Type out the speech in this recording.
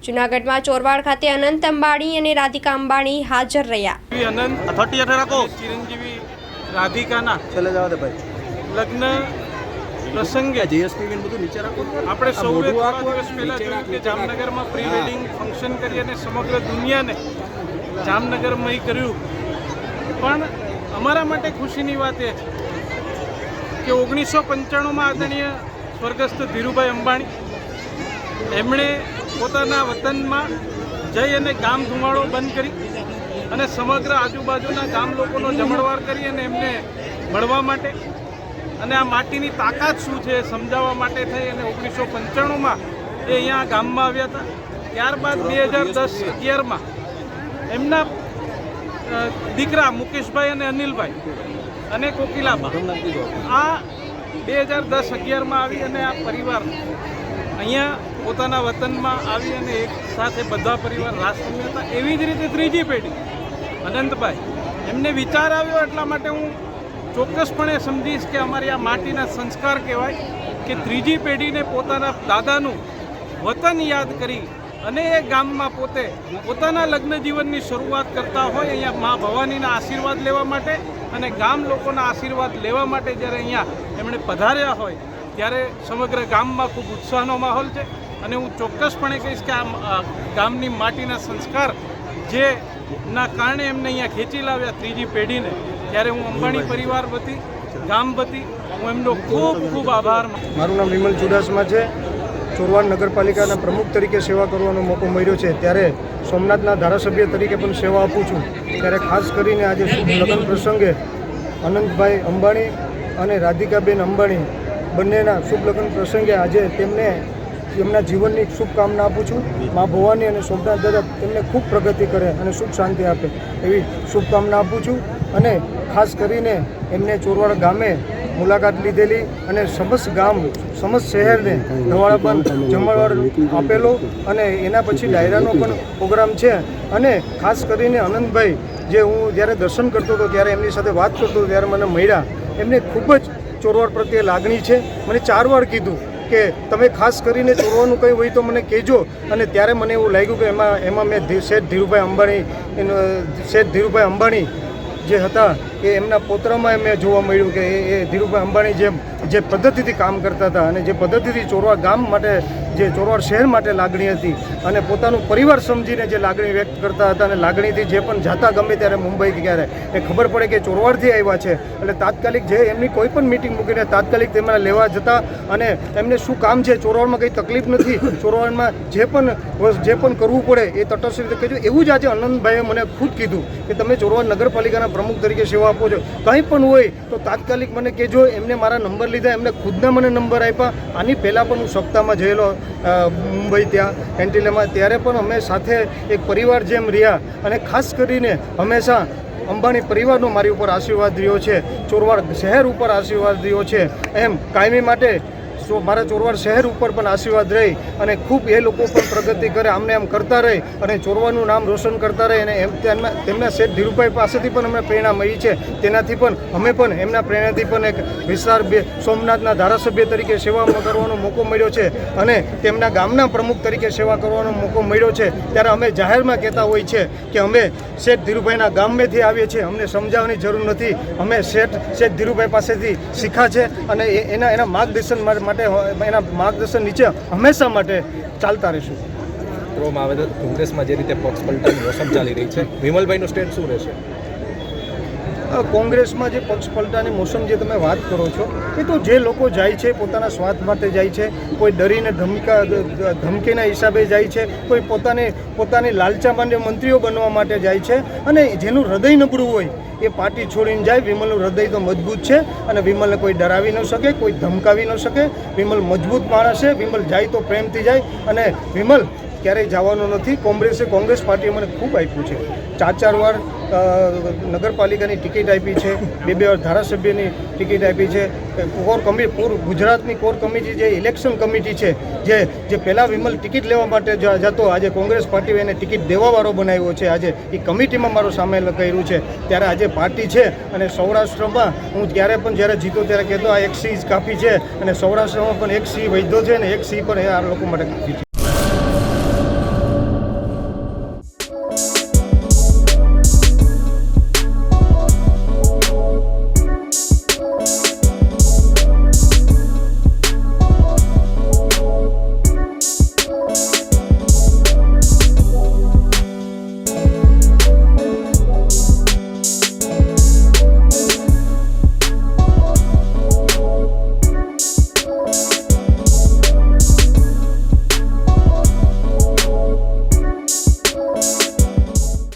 જૂનાગઢમાં ચોરવાડ ખાતે અનંત અંબાણી અને રાધિકા અંબાણી હાજર રહ્યા. ચિરંજીવી રાધિકાના લગ્ન પ્રસંગે આપણે સૌએ થોડા દિવસ પહેલા જોયું કે જામનગરમાં પ્રી વેડિંગ ફંક્શન કરી અને સમગ્ર દુનિયાને જામનગરમાં કર્યું. પણ અમારા માટે ખુશીની વાત એ છે કે 1995માં આદરણીય સ્વર્ગસ્થ ધીરુભાઈ અંબાણી એમણે પોતાના વતનમાં જઈ અને ગામ ધુમાડો બંધ કરી અને સમગ્ર આજુબાજુના ગામ લોકોનો જમણવાર કરી અને એમને મળવા માટે અને આ માટીની તાકાત શું છે સમજાવવા માટે થઈ અને 1995માં એ અહીંયા ગામમાં આવ્યા હતા. ત્યારબાદ 2010-11માં એમના દીકરા મુકેશભાઈ અને અનિલભાઈ અને કોકિલાબા આ 2010-11માં આવી અને આ પરિવાર અહીંયા પોતાના વતનમાં આવી અને એક સાથે બધા પરિવાર રાસ રમ્યા હતા. એવી જ રીતે ત્રીજી પેઢી અનંતભાઈ એમને વિચાર આવ્યો એટલા માટે હું ચોક્કસપણે સમજીશ કે અમારી આ માટીના સંસ્કાર કહેવાય કે ત્રીજી પેઢીને પોતાના દાદાનું વતન યાદ કરી અને એ ગામમાં પોતે પોતાના લગ્ન જીવનની શરૂઆત કરતા હોય અહીંયા મા ભવાનીના આશીર્વાદ લેવા માટે અને ગામ લોકોના આશીર્વાદ લેવા માટે જ્યારે અહીંયા એમણે પધાર્યા હોય ત્યારે સમગ્ર ગામમાં ખૂબ ઉત્સાહનો માહોલ છે. અને હું ચોક્કસપણે કહીશ કે આ ગામની માટીના સંસ્કાર જેના કારણે એમને અહીંયા ખેંચી લાવ્યા ત્રીજી પેઢીને, ત્યારે હું અંબાણી પરિવાર વતી ગામ વતી હું એમનો ખૂબ ખૂબ આભાર. મારું નામ વિમલ ચુડાસમા છે. ચોરવાડ નગરપાલિકાના પ્રમુખ તરીકે સેવા કરવાનો મોકો મળ્યો છે. ત્યારે સોમનાથના ધારાસભ્ય તરીકે પણ સેવા આપું છું. ત્યારે ખાસ કરીને આજે શુભ લગ્ન પ્રસંગે અનંતભાઈ અંબાણી અને રાધિકાબેન અંબાણી બંનેના શુભ લગ્ન પ્રસંગે આજે તેમને એમના જીવનની શુભકામના આપું છું. મા ભવાની અને સોમનાથ દાદા તેમને ખૂબ પ્રગતિ કરે અને સુખ શાંતિ આપે એવી શુભકામના આપું છું. અને ખાસ કરીને એમને ચોરવાડ ગામે મુલાકાત લીધેલી અને સમસ્ત ગામ સમસ્ત શહેરને નવાળાબન જમણવાર આપેલો અને એના પછી ડાયરાનો પણ પ્રોગ્રામ છે. અને ખાસ કરીને અનંતભાઈ જે હું જ્યારે દર્શન કરતો હતો ત્યારે એમની સાથે વાત કરતો હતો ત્યારે મને મળ્યા. એમને ખૂબ જ ચોરવાડ પ્રત્યે લાગણી છે. મને 4 વાર કીધું કે તમે ખાસ કરીને ચોરવાનું કંઈ હોય તો મને કહેજો. અને ત્યારે મને એવું લાગ્યું કે એમાં મેં શેઠ ધીરુભાઈ અંબાણી જે હતા એ એમના પોતરામાં મેં જોવા મળ્યું કે એ ધીરુભાઈ અંબાણી જે પદ્ધતિથી કામ કરતા હતા અને જે પદ્ધતિથી ચોરવાડ ગામ માટે જે ચોરવાડ શહેર માટે લાગણી હતી અને પોતાનું પરિવાર સમજીને જે લાગણી વ્યક્ત કરતા હતા અને લાગણીથી જે પણ જાતા ગમે ત્યારે મુંબઈ ક્યારે એ ખબર પડે કે ચોરવાડથી આવ્યા છે એટલે તાત્કાલિક જે એમની કોઈ પણ મિટિંગ મૂકીને તાત્કાલિક તેમને લેવા જતા અને એમને શું કામ છે, ચોરવાડમાં કંઈ તકલીફ નથી, ચોરવાડમાં જે પણ કરવું પડે એ તટસ્થ રીતે કહેજો. એવું જ આજે અનંતભાઈએ મને ખુદ કીધું કે તમે ચોરવાડ નગરપાલિકાના પ્રમુખ તરીકે સેવા આપો છો, કંઈ પણ હોય તો તાત્કાલિક મને કહેજો. એમને મારા નંબર લીધા, એમને ખુદના મને નંબર આપ્યા. આની પહેલાં પણ હું સપ્તાહમાં જયેલો મુંબઈ ત્યાં એન્ટિલેમાં, ત્યારે પણ અમે સાથે એક પરિવાર જેમ રહ્યા અને ખાસ કરીને હંમેશા અંબાણી પરિવારનો મારી ઉપર આશીર્વાદ રહ્યો છે, ચોરવાડ શહેર ઉપર આશીર્વાદ રહ્યો છે. એમ કાયમી માટે મારા ચોરવાડ શહેર ઉપર પણ આશીર્વાદ રહી અને ખૂબ એ લોકો પણ પ્રગતિ કરે, આમને એમ કરતા રહે અને ચોરવાનું નામ રોશન કરતા રહે. અને એમ તેમના શેઠ ધીરુભાઈ પાસેથી પણ અમને પ્રેરણા મળી છે. તેનાથી પણ અમે પણ એમના પ્રેરણાથી પણ એક વિસ્તાર સોમનાથના ધારાસભ્ય તરીકે સેવા કરવાનો મોકો મળ્યો છે અને તેમના ગામના પ્રમુખ તરીકે સેવા કરવાનો મોકો મળ્યો છે. ત્યારે અમે જાહેરમાં કહેતા હોય છે કે અમે શેઠ ધીરુભાઈના ગામેથી આવીએ છીએ, અમને સમજાવવાની જરૂર નથી. અમે શેઠ ધીરુભાઈ પાસેથી શીખ્યા છે અને એના માર્ગદર્શન માટે એના માર્ગદર્શન નીચે હંમેશા માટે ચાલતા રહીશું. કોંગ્રેસમાં જે રીતે પક્ષ પલટાની મોસમ ચાલી રહી છે, વિમલભાઈનું સ્ટેન્ડ શું રહેશે? કોંગ્રેસમાં જે પક્ષ પલટાની મોસમ જે તમે વાત કરો છો એ તો જે લોકો જાય છે પોતાના સ્વાર્થ માટે જાય છે, કોઈ ડરીને ધમકીના હિસાબે જાય છે, કોઈ પોતાની લાલચા માટે મંત્રીઓ બનવા માટે જાય છે અને જેનું હૃદય નબળું હોય એ પાર્ટી છોડીને જાય. વિમલનું હૃદય તો મજબૂત છે અને વિમલને કોઈ ડરાવી ન શકે, કોઈ ધમકાવી ન શકે. વિમલ મજબૂત માણસ છે. વિમલ જાય તો પ્રેમથી જાય અને વિમલ ક્યારેય જવાનો નથી. કોંગ્રેસ પાર્ટીએ મને ખૂબ આપ્યું છે. 4 વાર નગરપાલિકાની ટિકિટ આપી છે, 2 વાર ધારાસભ્યની ટિકિટ આપી છે. ગુજરાતની કોર કમિટી જે ઇલેક્શન કમિટી છે જે પહેલાં વિમલ ટિકિટ લેવા માટે જતો, આજે કોંગ્રેસ પાર્ટીએ એને ટિકિટ દેવાવાળો બનાવ્યો છે. આજે એ કમિટીમાં મારો સામેલ કર્યું છે. ત્યારે આજે પાર્ટી છે અને સૌરાષ્ટ્રમાં હું જ્યારે જીતો ત્યારે કહેતો આ એક સિંહ કાફી છે અને સૌરાષ્ટ્રમાં પણ એક સિંહ વધ્યો છે અને એક સિંહ પણ આ લોકો માટે કાફી છે.